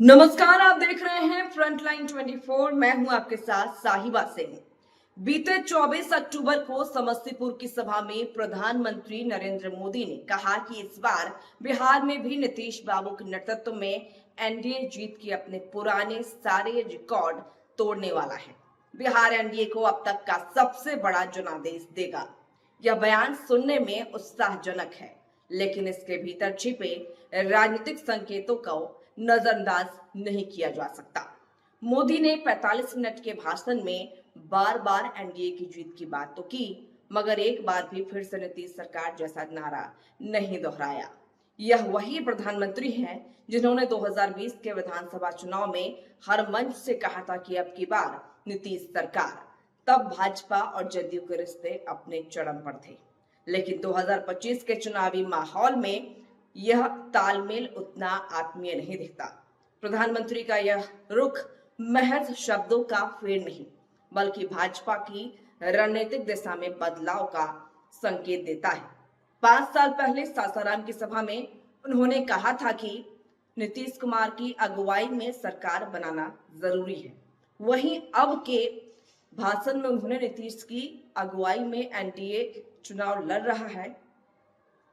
नमस्कार, आप देख रहे हैं फ्रंटलाइन 24। मैं हूं आपके साथ साहिबा सिंह। बीते 24 अक्टूबर को समस्तीपुर की सभा में प्रधानमंत्री नरेंद्र मोदी ने कहा कि इस बार बिहार में भी नीतीश बाबू के नेतृत्व में एनडीए जीत के अपने पुराने सारे रिकॉर्ड तोड़ने वाला है। बिहार एनडीए को अब तक का सबसे बड़ा जनादेश देगा। यह बयान सुनने में उत्साहजनक है, लेकिन इसके भीतर छिपे राजनीतिक संकेतों को नजरअंदाज नहीं किया जा सकता। मोदी ने 45 मिनट के भाषण में बार बार एनडीए की जीत की बात तो की, मगर एक बार भी फिर से नीतीश सरकार जैसा नारा नहीं दोहराया। यह वही प्रधानमंत्री हैं जिन्होंने 2020 के विधानसभा चुनाव में हर मंच से कहा था कि अब की बार नीतीश सरकार। तब भाजपा और जदयू के रिश्ते अपने चरम पर थे, लेकिन 2025 के चुनावी माहौल में यह तालमेल उतना आत्मीय नहीं दिखता। प्रधानमंत्री का यह रुख महज शब्दों का फेर नहीं, बल्कि भाजपा की रणनीतिक दिशा में बदलाव का संकेत देता है। 5 साल पहले सासाराम की सभा में उन्होंने कहा था कि नीतीश कुमार की अगुवाई में सरकार बनाना जरूरी है। वहीं अब के भाषण में उन्होंने नीतीश की अगुवाई में एनडीए चुनाव लड़ रहा है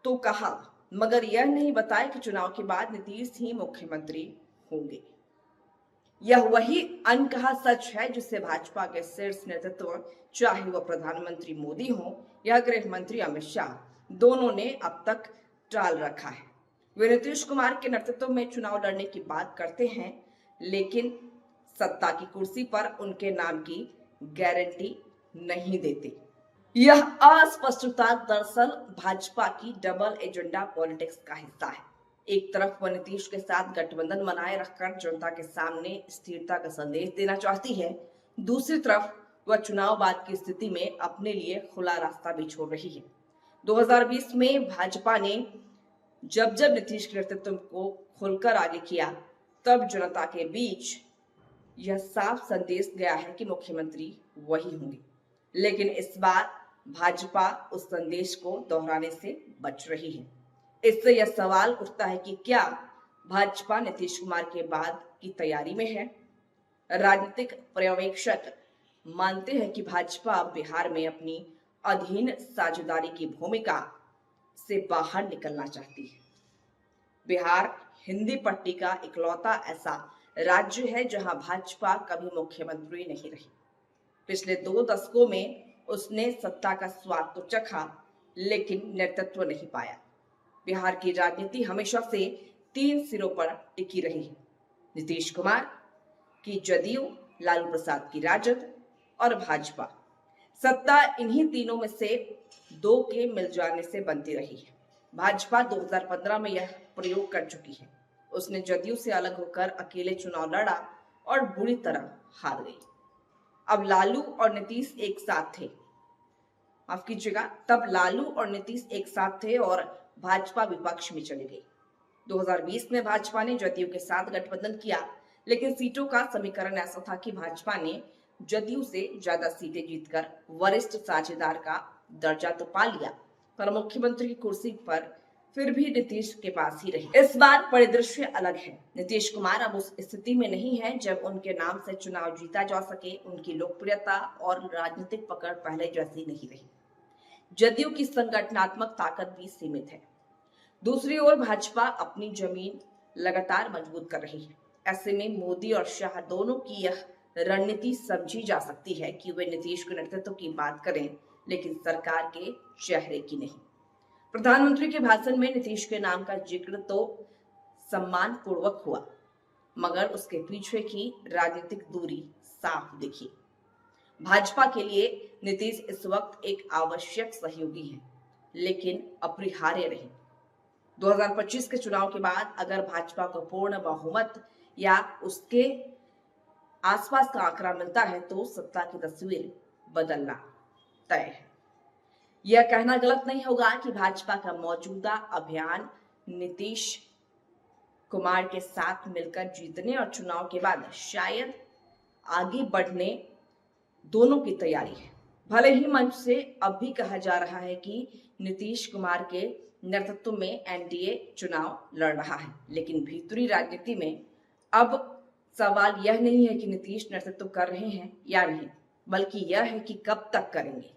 तो कहा, मगर यह नहीं बताया कि चुनाव के बाद नीतीश ही मुख्यमंत्री होंगे। यह वही अनकहा सच है जिसे भाजपा के शीर्ष नेतृत्व, चाहे वह प्रधानमंत्री मोदी हो या गृह मंत्री अमित शाह, दोनों ने अब तक टाल रखा है। वे नीतीश कुमार के नेतृत्व में चुनाव लड़ने की बात करते हैं, लेकिन सत्ता की कुर्सी पर उनके नाम की गारंटी नहीं देते। यह अस्पष्टता दरअसल भाजपा की डबल एजेंडा पॉलिटिक्स का हिस्सा है। एक तरफ वह नीतीश के साथ गठबंधन बनाए रखकर जनता के सामने स्थिरता का संदेश देना चाहती है, दूसरी तरफ वह चुनाव बाद की स्थिति में अपने लिए खुला रास्ता भी छोड़ रही है। 2020 में भाजपा ने जब जब नीतीश के नेतृत्व को खुलकर आगे किया, तब जनता के बीच यह साफ संदेश गया है कि मुख्यमंत्री वही होंगे। लेकिन इस बार भाजपा उस संदेश को दोहराने से बच रही है। इससे यह सवाल उठता है कि क्या भाजपा नीतीश कुमार के बाद की तैयारी में है? राजनीतिक पर्यवेक्षक मानते हैं कि भाजपा अब बिहार में अपनी अधीन साझेदारी की भूमिका से बाहर निकलना चाहती है। बिहार हिंदी पट्टी का इकलौता ऐसा राज्य है जहां भाजपा कभी मुख्यमंत्री नहीं रही। पिछले 2 दशकों में उसने सत्ता का स्वाद तो चखा, लेकिन नेतृत्व नहीं पाया। बिहार की राजनीति हमेशा से 3 सिरों पर टिकी रही है: नीतीश कुमार की जदयू, लालू प्रसाद की राजद और भाजपा। सत्ता इन्हीं तीनों में से 2 के मिल जाने से बनती रही है। भाजपा 2015 में यह प्रयोग कर चुकी है। उसने जदयू से अलग होकर अकेले चुनाव लड़ा और बुरी तरह हार गई। अब लालू और नीतीश एक साथ थे, माफ कीजिएगा, तब लालू और नीतीश एक साथ थे और भाजपा विपक्ष में चली गई। 2020 में भाजपा ने जदयू के साथ गठबंधन किया, लेकिन सीटों का समीकरण ऐसा था कि भाजपा ने जदयू से ज्यादा सीटें जीतकर वरिष्ठ साझेदार का दर्जा तो पा लिया, पर मुख्यमंत्री की कुर्सी पर फिर भी नीतीश के पास ही रही। इस बार परिदृश्य अलग है। नीतीश कुमार अब उस स्थिति में नहीं है जब उनके नाम से चुनाव जीता जा सके। उनकी लोकप्रियता और राजनीतिक पकड़ पहले जैसी नहीं रही। जदयू की संगठनात्मक ताकत भी सीमित है। दूसरी ओर भाजपा अपनी जमीन लगातार मजबूत कर रही है। ऐसे में मोदी और शाह दोनों की यह रणनीति समझी जा सकती है कि वे नीतीश के नेतृत्व की बात करें, लेकिन सरकार के चेहरे की नहीं। प्रधानमंत्री के भाषण में नीतीश के नाम का जिक्र तो सम्मान पूर्वक हुआ, मगर उसके पीछे की राजनीतिक दूरी साफ दिखी। भाजपा के लिए नीतीश इस वक्त एक आवश्यक सहयोगी है, लेकिन अपरिहार्य नहीं। 2025 के चुनाव के बाद अगर भाजपा को पूर्ण बहुमत या उसके आसपास का आंकड़ा मिलता है तो सत्ता की तस्वीर बदलना तय है। यह कहना गलत नहीं होगा कि भाजपा का मौजूदा अभियान नीतीश कुमार के साथ मिलकर जीतने और चुनाव के बाद शायद आगे बढ़ने दोनों की तैयारी है। भले ही मंच से अब भी कहा जा रहा है कि नीतीश कुमार के नेतृत्व में एनडीए चुनाव लड़ रहा है, लेकिन भीतरी राजनीति में अब सवाल यह नहीं है कि नीतीश नेतृत्व कर रहे हैं या नहीं, बल्कि यह है कि कब तक करेंगे।